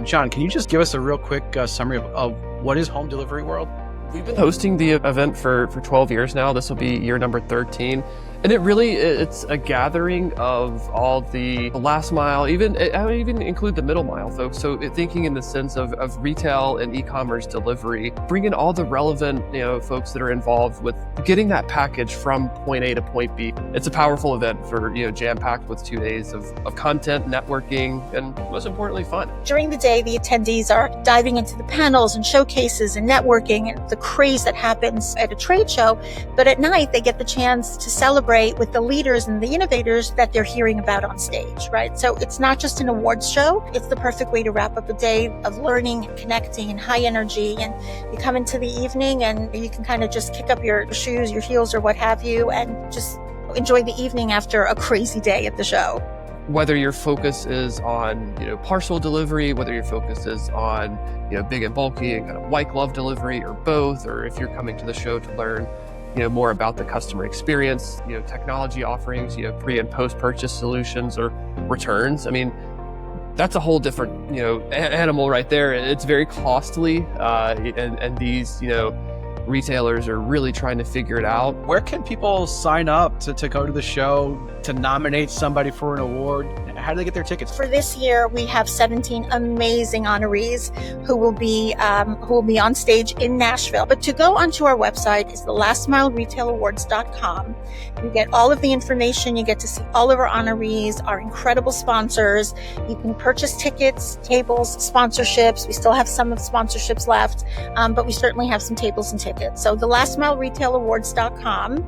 John, can you just give us a real quick summary of what is Home Delivery World? We've been hosting the event for 12 years now. This will be year number 13. And it's a gathering of all the last mile, I would even include the middle mile folks. So thinking in the sense of retail and e-commerce delivery, bringing all the relevant folks that are involved with getting that package from point A to point B. It's a powerful event for jam-packed with 2 days of content, networking, and most importantly, fun. During the day, the attendees are diving into the panels and showcases and networking and the craze that happens at a trade show. But at night, they get the chance to celebrate with the leaders and the innovators that they're hearing about on stage, right? So it's not just an awards show. It's the perfect way to wrap up a day of learning, connecting, and high energy. And you come into the evening and you can kind of just kick up your shoes, your heels, or what have you, and just enjoy the evening after a crazy day at the show. Whether your focus is on parcel delivery, whether your focus is on big and bulky and kind of white glove delivery, or both, or if you're coming to the show to learn more about the customer experience, technology offerings, pre and post purchase solutions or returns. I mean, that's a whole different animal right there. It's very costly, and these retailers are really trying to figure it out. Where can people sign up to go to the show, to nominate somebody for an award? How do they get their tickets? For this year, we have 17 amazing honorees who will be on stage in Nashville. But to go onto our website is thelastmileretailawards.com. You get all of the information. You get to see all of our honorees, our incredible sponsors. You can purchase tickets, tables, sponsorships. We still have some of sponsorships left, but we certainly have some tables and tickets. So thelastmileretailawards.com,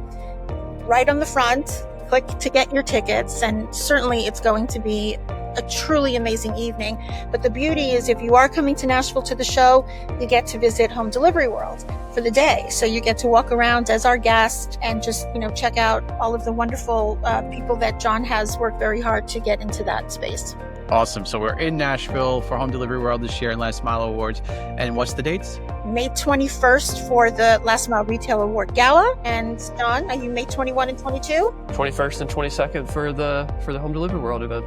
right on the front. Click to get your tickets, and certainly it's going to be a truly amazing evening. But the beauty is, if you are coming to Nashville to the show, you get to visit Home Delivery World for the day. So you get to walk around as our guest and just check out all of the wonderful people that John has worked very hard to get into that space. Awesome. So we're in Nashville for Home Delivery World this year and Last Mile Awards. And what's the dates? May 21st for the Last Mile Retail Award Gala. And John, are you May 21 and 22? 21st and 22nd for the Home Delivery World event.